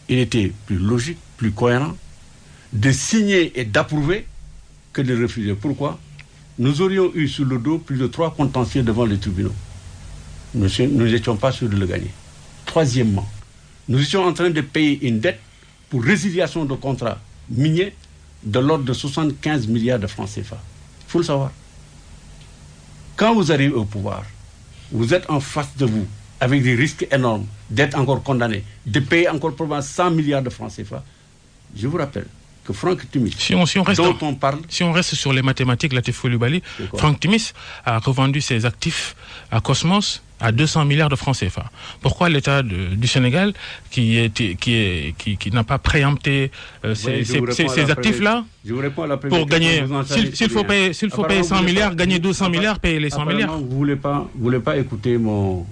il était plus logique, plus cohérent de signer et d'approuver que de refuser. Pourquoi? Nous aurions eu sur le dos plus de 3 contentieux devant les tribunaux. Nous n'étions pas sûrs de le gagner. Troisièmement, nous étions en train de payer une dette pour résiliation de contrats miniers de l'ordre de 75 milliards de francs CFA. Il faut le savoir. Quand vous arrivez au pouvoir, vous êtes en face de vous avec des risques énormes d'être encore condamné, de payer encore probablement 100 milliards de francs CFA. Je vous rappelle que Franck Timis, dont on parle... Si on reste sur les mathématiques, Latif Coulibaly, Franck Timis a revendu ses actifs à Cosmos à 200 milliards de francs CFA. Pourquoi l'État du Sénégal, qui n'a pas préempté ces actifs-là, pour gagner, s'il faut payer 100 milliards, gagner 200 milliards, payer les 100 milliards? Vous ne voulez pas écouter mon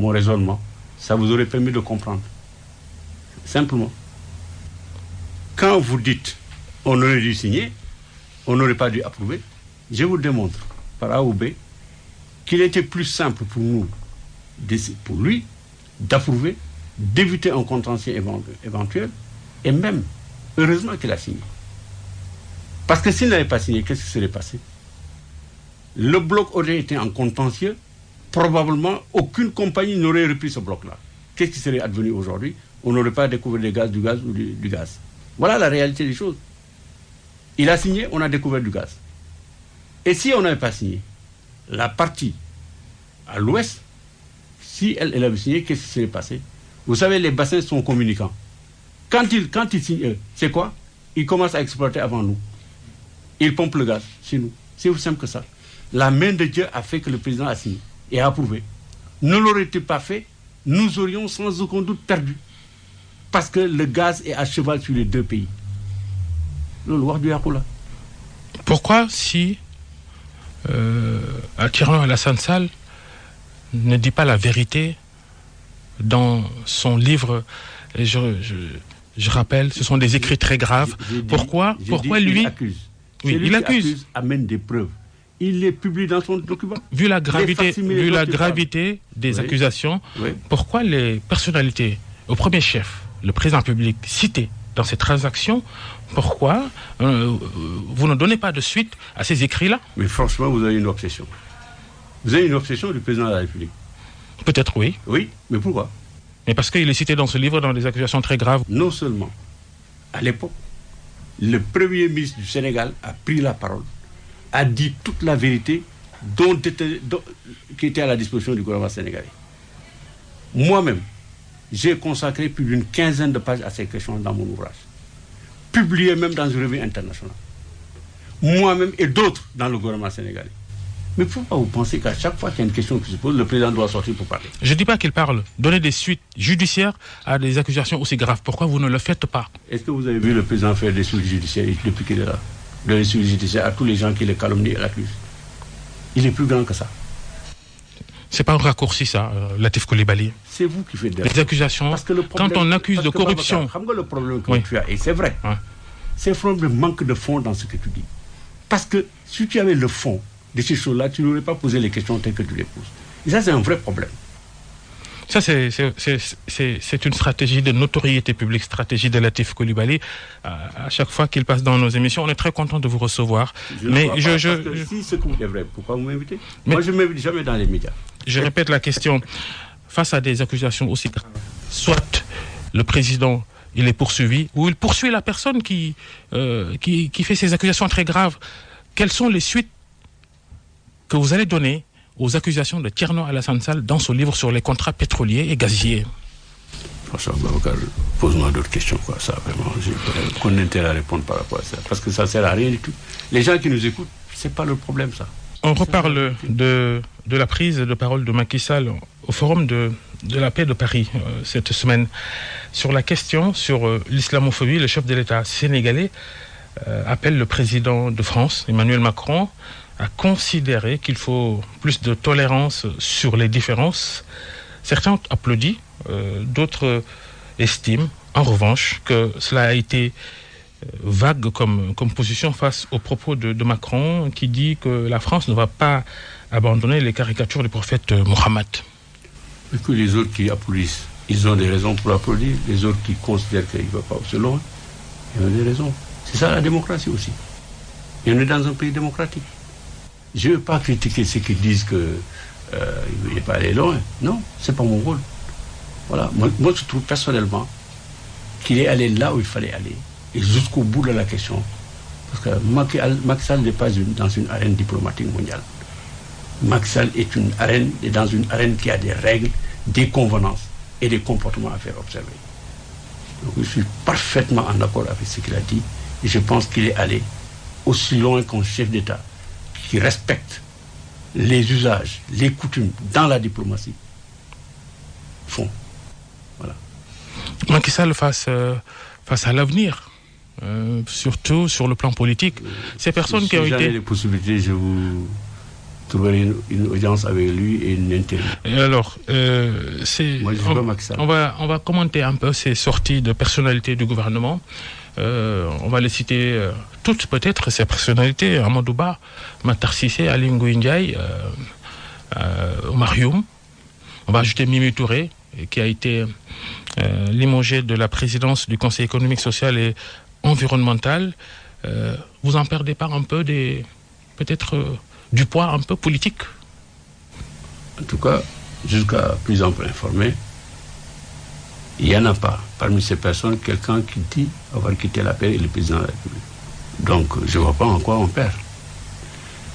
raisonnement. Ça vous aurait permis de comprendre. Simplement. Quand vous dites on aurait dû signer, on n'aurait pas dû approuver, je vous démontre par A ou B qu'il était plus simple pour nous, pour lui, d'approuver, d'éviter un contentieux éventuel, et même, heureusement qu'il a signé. Parce que s'il n'avait pas signé, qu'est-ce qui serait passé? Le bloc aurait été en contentieux, probablement aucune compagnie n'aurait repris ce bloc-là. Qu'est-ce qui serait advenu aujourd'hui? On n'aurait pas découvert du gaz ou du gaz. Voilà la réalité des choses. Il a signé, on a découvert du gaz. Et si on n'avait pas signé, la partie à l'ouest, si elle avait signé, qu'est-ce qui serait passé? Vous savez, les bassins sont communicants. Quand ils signent, c'est quoi? Ils commencent à exploiter avant nous. Ils pompent le gaz chez nous. C'est aussi simple que ça. La main de Dieu a fait que le président a signé et a approuvé. Ne l'aurait-il pas fait, nous aurions sans aucun doute perdu. Parce que le gaz est à cheval sur les deux pays. Le loi du Yakoula. Pourquoi, si Thierno Alassane Sall ne dit pas la vérité dans son livre, et je rappelle, ce sont des écrits très graves. Pourquoi lui il accuse. Oui, il accuse. Amène des preuves. Il les publie dans son document. Vu la gravité des accusations, pourquoi les personnalités, au premier chef, le président public cité dans ces transactions, pourquoi vous ne donnez pas de suite à ces écrits-là? Mais franchement, vous avez une obsession. Vous avez une obsession du président de la République. Peut-être oui. Oui, mais pourquoi? Mais parce qu'il est cité dans ce livre dans des accusations très graves. Non seulement, à l'époque, le premier ministre du Sénégal a pris la parole, a dit toute la vérité qui était à la disposition du gouvernement sénégalais. Moi-même, j'ai consacré plus d'une quinzaine de pages à ces questions dans mon ouvrage, publié même dans une revue internationale. Moi-même et d'autres dans le gouvernement sénégalais. Mais pourquoi vous pensez qu'à chaque fois qu'il y a une question qui se pose, le président doit sortir pour parler? Je ne dis pas qu'il parle. Donner des suites judiciaires à des accusations aussi graves. Pourquoi vous ne le faites pas? Est-ce que vous avez vu le président faire des suites judiciaires depuis qu'il est là? Donner des suites judiciaires à tous les gens qui le calomnient et l'accusent. Il est plus grand que ça. C'est pas un raccourci, ça, Latif Coulibaly. C'est vous qui faites des accusations. Parce que le problème, quand on accuse de corruption. Le problème que tu as, et c'est vrai, c'est le problème de manque de fond dans ce que tu dis. Parce que si tu avais le fond de ces choses-là, tu n'aurais pas posé les questions telles que tu les poses. Et ça, c'est un vrai problème. Ça, c'est une stratégie de notoriété publique, stratégie de Latif Coulibaly. À chaque fois qu'il passe dans nos émissions, on est très content de vous recevoir. Si ce que vous est vrai, pourquoi vous m'invitez? Moi, je ne m'invite jamais dans les médias. Je répète la question. Face à des accusations aussi graves, soit le président, il est poursuivi, ou il poursuit la personne qui fait ces accusations très graves. Quelles sont les suites que vous allez donner aux accusations de Thierno Alassane Sall dans son livre sur les contrats pétroliers et gaziers? Franchement, Babacar, pose-moi d'autres questions, quoi. Ça, vraiment, j'ai aucun intérêt à répondre par rapport à ça. Parce que ça ne sert à rien du tout. Les gens qui nous écoutent, ce n'est pas le problème, ça. On reparle de la prise de parole de Macky Sall au Forum de la paix de Paris cette semaine. Sur la question sur l'islamophobie, le chef de l'État sénégalais appelle le président de France, Emmanuel Macron, à considérer qu'il faut plus de tolérance sur les différences. Certains applaudissent, d'autres estiment, en revanche, que cela a été vague comme position face aux propos de Macron, qui dit que la France ne va pas abandonner les caricatures du prophète Mohammed. Et que les autres qui applaudissent, ils ont des raisons pour applaudir. Les autres qui considèrent qu'il ne va pas aussi loin, ils ont des raisons. C'est ça la démocratie aussi. Et on est dans un pays démocratique. Je ne veux pas critiquer ceux qui disent qu'il ne veut pas aller loin. Non, ce n'est pas mon rôle. Voilà. Moi, je trouve personnellement qu'il est allé là où il fallait aller. Et jusqu'au bout de la question. Parce que Macky Sall n'est pas dans une arène diplomatique mondiale. Macky Sall est dans une arène qui a des règles, des convenances et des comportements à faire observer. Donc je suis parfaitement en accord avec ce qu'il a dit. Et je pense qu'il est allé aussi loin qu'un chef d'État qui respecte les usages, les coutumes dans la diplomatie font. Voilà. Macky Sall face à l'avenir, surtout sur le plan politique, ces personnes qui ont été... Si j'avais les possibilités, je vous trouverai une audience avec lui et une interview. Et alors, moi, je veux Macky Sall. On va commenter un peu ces sorties de personnalités du gouvernement. On va les citer toutes peut-être, ces personnalités: Amadou Ba, Matar Cissé, Aly Ngouille Ndiaye, Oumar Youm. On va ajouter Mimi Touré, qui a été limogé de la présidence du Conseil économique, social et environnemental. Vous en perdez pas un peu peut-être du poids un peu politique? En tout cas, jusqu'à plus ample informé, il n'y en a pas parmi ces personnes quelqu'un qui dit avoir quitté la paix et le président de la République. Donc, je ne vois pas en quoi on perd.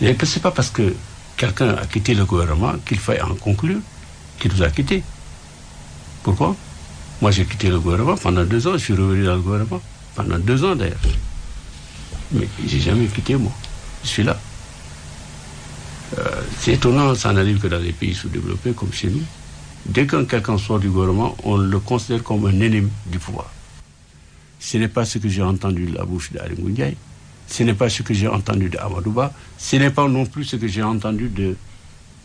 Et ce n'est pas parce que quelqu'un a quitté le gouvernement qu'il faille en conclure qu'il nous a quittés. Pourquoi? Moi, j'ai quitté le gouvernement pendant 2 ans, je suis revenu dans le gouvernement. Pendant 2 ans d'ailleurs. Mais je n'ai jamais quitté, moi. Je suis là. C'est étonnant, ça n'arrive que dans les pays sous-développés comme chez nous. Dès que quelqu'un sort du gouvernement, on le considère comme un ennemi du pouvoir. Ce n'est pas ce que j'ai entendu de la bouche d'Aly Ngouille Ndiaye. Ce n'est pas ce que j'ai entendu d'Amadou Ba. Ce n'est pas non plus ce que j'ai entendu de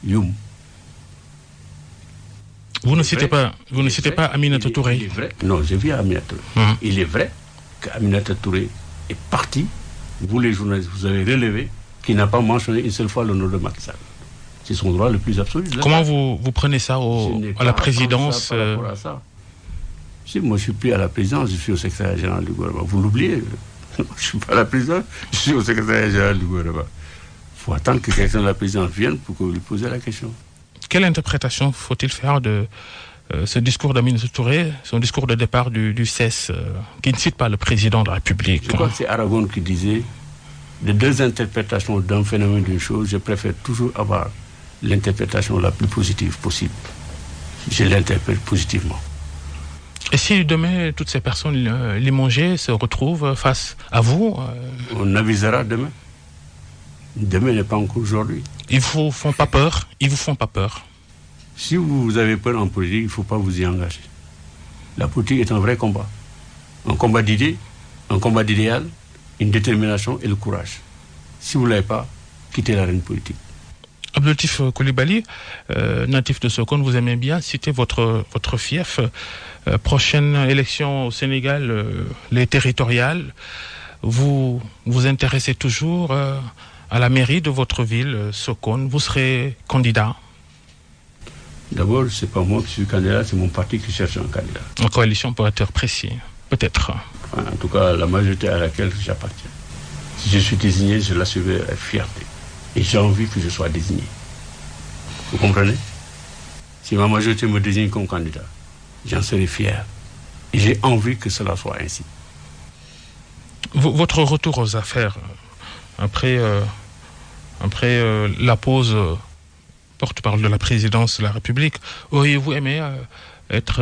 Youm. Vous ne citez pas Aminata Touré. Il est vrai. Non, je viens à Aminata Touré. Il est vrai qu'Aminata Touré est parti. Vous, les journalistes, vous avez relevé qu'il n'a pas mentionné une seule fois le nom de Macky Sall. C'est son droit le plus absolu. Comment vous prenez ça à la présidence par rapport à ça. Si moi je suis plus à la présidence, je suis au secrétaire général du gouvernement. Vous l'oubliez. Je ne suis pas à la présidence, je suis au secrétaire général du gouvernement. Il faut attendre que quelqu'un de la présidence vienne pour que vous lui posiez la question. Quelle interprétation faut-il faire de ce discours d'Aminata Touré, son discours de départ du CES, qui ne cite pas le président de la République. Je crois que c'est Aragon qui disait, de deux interprétations d'un phénomène d'une chose, je préfère toujours avoir l'interprétation la plus positive possible. Je l'interprète positivement. Et si demain, toutes ces personnes limogées se retrouvent face à vous On avisera demain. Demain n'est pas encore aujourd'hui. Ils vous font pas peur. Ils vous font pas peur. Si vous avez peur en politique, il ne faut pas vous y engager. La politique est un vrai combat. Un combat d'idées, un combat d'idéal, une détermination et le courage. Si vous ne l'avez pas, quittez l'arène politique. Abdou-Latif Coulibaly, natif de Sokone, vous aimez bien citer votre fief. Prochaine élection au Sénégal, les territoriales. Vous vous intéressez toujours à la mairie de votre ville, Sokone. Vous serez candidat. D'abord, ce n'est pas moi qui suis candidat, c'est mon parti qui cherche un candidat. En coalition, pour être précis, peut-être. Enfin, en tout cas, la majorité à laquelle j'appartiens. Si je suis désigné, je l'assurerai avec fierté. Et j'ai envie que je sois désigné. Vous comprenez? Si ma majorité me désigne comme candidat, j'en serai fier. Et j'ai envie que cela soit ainsi. Votre retour aux affaires, après la pause porte-parole de la présidence de la République, auriez-vous aimé être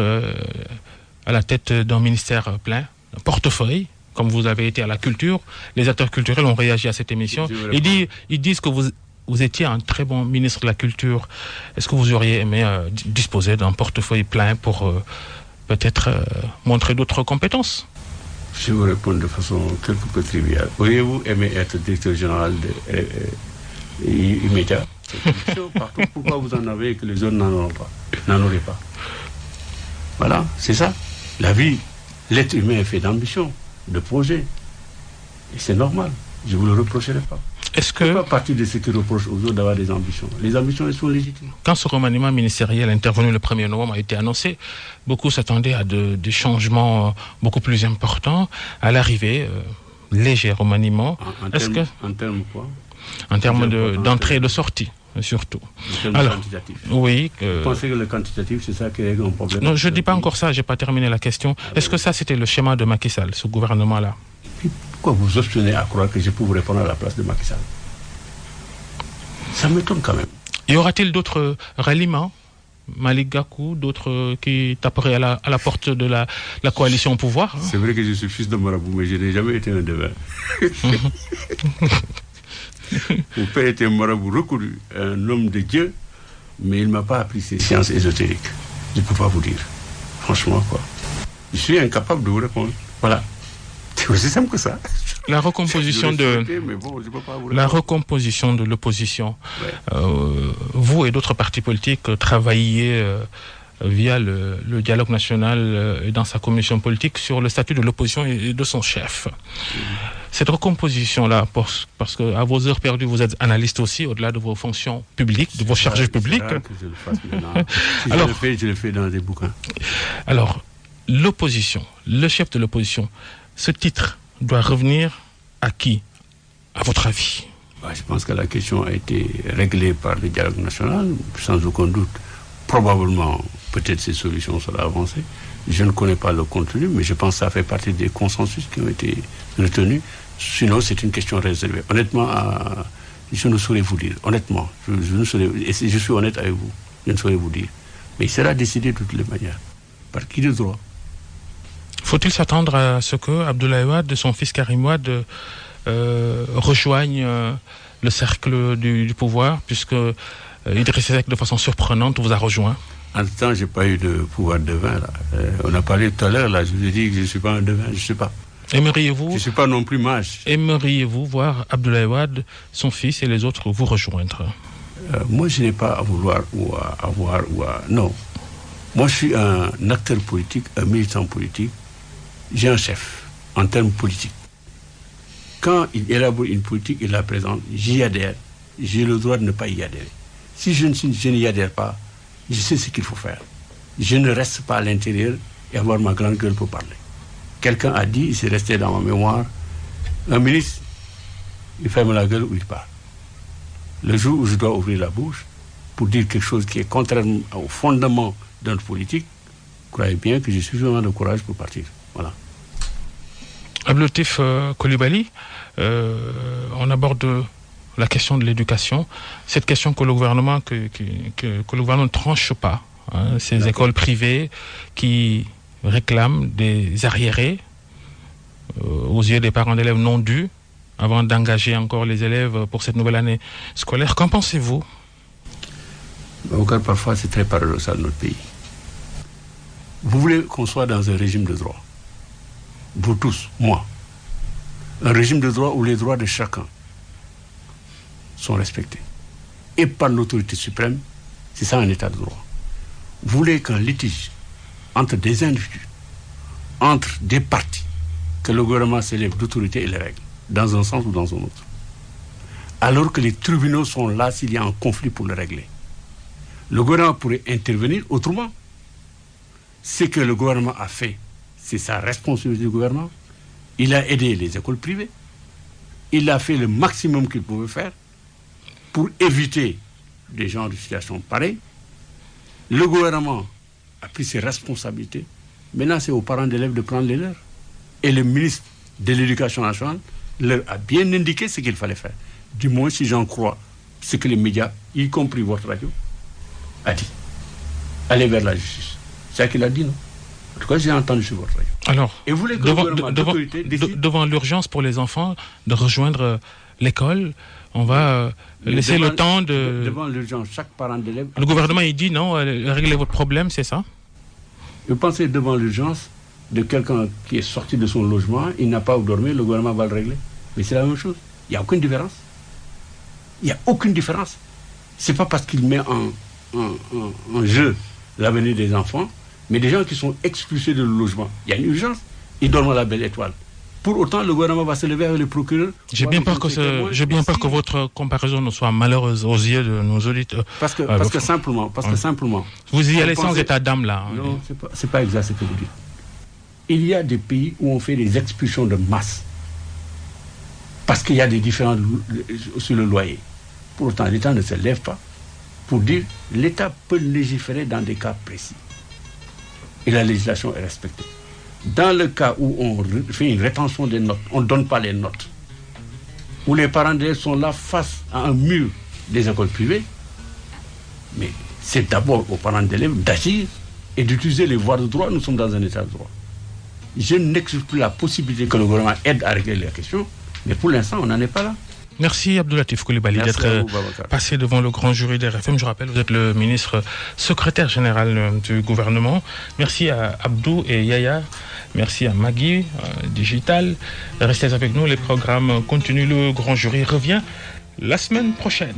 à la tête d'un ministère plein, d'un portefeuille, comme vous avez été à la culture? Les acteurs culturels ont réagi à cette émission. Ils disent que vous étiez un très bon ministre de la Culture. Est-ce que vous auriez aimé disposer d'un portefeuille plein pour peut-être montrer d'autres compétences? Je vous réponds de façon quelque peu triviale. Auriez-vous aimé être directeur général de immédiat? Partout, pourquoi vous en avez et que les autres n'en auraient pas? Voilà, c'est ça. La vie, l'être humain est fait d'ambition, de projets. Et c'est normal. Je ne vous le reprocherai pas. Est-ce que... C'est pas partie de ce qui reproche aux autres d'avoir des ambitions. Les ambitions, elles sont légitimes. Quand ce remaniement ministériel intervenu le 1er novembre a été annoncé, beaucoup s'attendaient à des changements beaucoup plus importants. À l'arrivée, léger remaniement. En termes quoi? En termes d'entrée et de sortie, surtout. Alors, quantitatif. Oui. Vous pensez que le quantitatif, c'est ça qui règle un problème? Non, je ne dis pas encore ça, je n'ai pas terminé la question. Est-ce que ça, c'était le schéma de Macky Sall, ce gouvernement-là? Pourquoi vous obstinez à croire que je peux vous répondre à la place de Macky Sall? Ça m'étonne quand même. Y aura-t-il d'autres ralliements, Malick Gakou, d'autres qui taperaient à la porte de la coalition au pouvoir? C'est vrai que je suis fils de marabout, mais je n'ai jamais été un devin. Mon père était un marabout reconnu, un homme de Dieu, mais il ne m'a pas appris ces sciences ésotériques. Je ne peux pas vous dire. Franchement, quoi. Je suis incapable de vous répondre. Voilà. C'est aussi simple que ça. La recomposition recomposition de l'opposition. Ouais. Vous et d'autres partis politiques travaillez via le dialogue national et dans sa commission politique sur le statut de l'opposition et de son chef. Cette recomposition-là, parce qu'à vos heures perdues, vous êtes analyste aussi, au-delà de vos fonctions publiques, de vos charges publiques. Que je le fasse maintenant. Si alors, je le fais dans des bouquins. Alors, l'opposition, le chef de l'opposition, ce titre doit revenir à qui, à votre avis? Je pense que la question a été réglée par le dialogue national, sans aucun doute. Probablement, peut-être ces solutions seront avancées. Je ne connais pas le contenu, mais je pense que ça fait partie des consensus qui ont été retenus. Sinon, c'est une question réservée. Honnêtement, je ne saurais vous dire. Honnêtement, je suis honnête avec vous. Je ne saurais vous dire. Mais il sera décidé de toutes les manières. Par qui de droit? Faut-il s'attendre à ce que Abdoulaye Wade et son fils Karim Wade rejoignent le cercle du pouvoir, puisque Idriss Seck, de façon surprenante, vous a rejoint? En ce temps, je n'ai pas eu de pouvoir devin. Là. On a parlé tout à l'heure, là, je vous ai dit que je ne suis pas un devin, je ne sais pas. Aimeriez-vous... Je ne suis pas non plus mage. Aimeriez-vous voir Abdoulaye Wade, son fils et les autres vous rejoindre? Moi, je n'ai pas à vouloir ou à avoir ou à... Non. Moi, je suis un acteur politique, un militant politique. J'ai un chef en termes politiques. Quand il élabore une politique, il la présente, j'y adhère. J'ai le droit de ne pas y adhérer. Si je n'y adhère pas, je sais ce qu'il faut faire. Je ne reste pas à l'intérieur et avoir ma grande gueule pour parler. Quelqu'un a dit, il s'est resté dans ma mémoire, un ministre, il ferme la gueule ou il parle. Le jour où je dois ouvrir la bouche pour dire quelque chose qui est contraire au fondement de notre politique, croyez bien que j'ai suffisamment de courage pour partir. Voilà. Abdou Latif Coulibaly, on aborde la question de l'éducation. Cette question que le gouvernement, que le gouvernement ne tranche pas. Hein, ces écoles privées qui réclament des arriérés aux yeux des parents d'élèves non dus avant d'engager encore les élèves pour cette nouvelle année scolaire. Qu'en pensez-vous? Parfois, c'est très paradoxal notre pays. Vous voulez qu'on soit dans un régime de droit. Vous tous, moi. Un régime de droit où les droits de chacun sont respectés. Et par l'autorité suprême, c'est ça un état de droit. Vous voulez qu'un litige entre des individus, entre des partis, que le gouvernement s'élève d'autorité et les règle, dans un sens ou dans un autre. Alors que les tribunaux sont là s'il y a un conflit pour le régler. Le gouvernement pourrait intervenir autrement. Ce que le gouvernement a fait, c'est sa responsabilité du gouvernement. Il a aidé les écoles privées. Il a fait le maximum qu'il pouvait faire pour éviter des genres de situations pareilles. Le gouvernement a pris ses responsabilités. Maintenant, c'est aux parents d'élèves de prendre les leurs. Et le ministre de l'Éducation nationale leur a bien indiqué ce qu'il fallait faire. Du moins, si j'en crois, ce que les médias, y compris votre radio, a dit. Aller vers la justice. C'est ça qu'il a dit, non? En tout cas, j'ai entendu sur votre radio. Alors, et vous voulez que devant l'urgence pour les enfants de rejoindre l'école, on va laisser le temps de... Devant l'urgence, chaque parent d'élève... Le gouvernement, il dit non, réglez votre problème, c'est ça? Vous pensez devant l'urgence de quelqu'un qui est sorti de son logement, il n'a pas où dormir, le gouvernement va le régler. Mais c'est la même chose. Il n'y a aucune différence. Il n'y a aucune différence. Ce n'est pas parce qu'il met en jeu l'avenir des enfants, mais des gens qui sont expulsés de le logement. Il y a une urgence, ils dorment à la belle étoile. Pour autant, le gouvernement va se lever avec le procureur. J'ai bien peur que votre comparaison ne soit malheureuse aux yeux de nos auditeurs. Parce que simplement. Vous y allez sans état d'âme là. Non, c'est pas exact ce que vous dites. Il y a des pays où on fait des expulsions de masse. Parce qu'il y a des différences sur le loyer. Pour autant, l'État ne se lève pas pour dire l'État peut légiférer dans des cas précis. Et la législation est respectée. Dans le cas où on fait une rétention des notes, on ne donne pas les notes, où les parents d'élèves sont là face à un mur des écoles privées, mais c'est d'abord aux parents d'élèves d'agir et d'utiliser les voies de droit. Nous sommes dans un état de droit. Je n'exclus plus la possibilité que le gouvernement aide à régler les questions, mais pour l'instant, on n'en est pas là. Merci Abdou Latif Coulibaly d'être passé devant le grand jury des RFM. Je rappelle, vous êtes le ministre secrétaire général du gouvernement. Merci à Abdou et Yaya. Merci à Maggie, Digital. Restez avec nous, les programmes continuent. Le grand jury revient la semaine prochaine.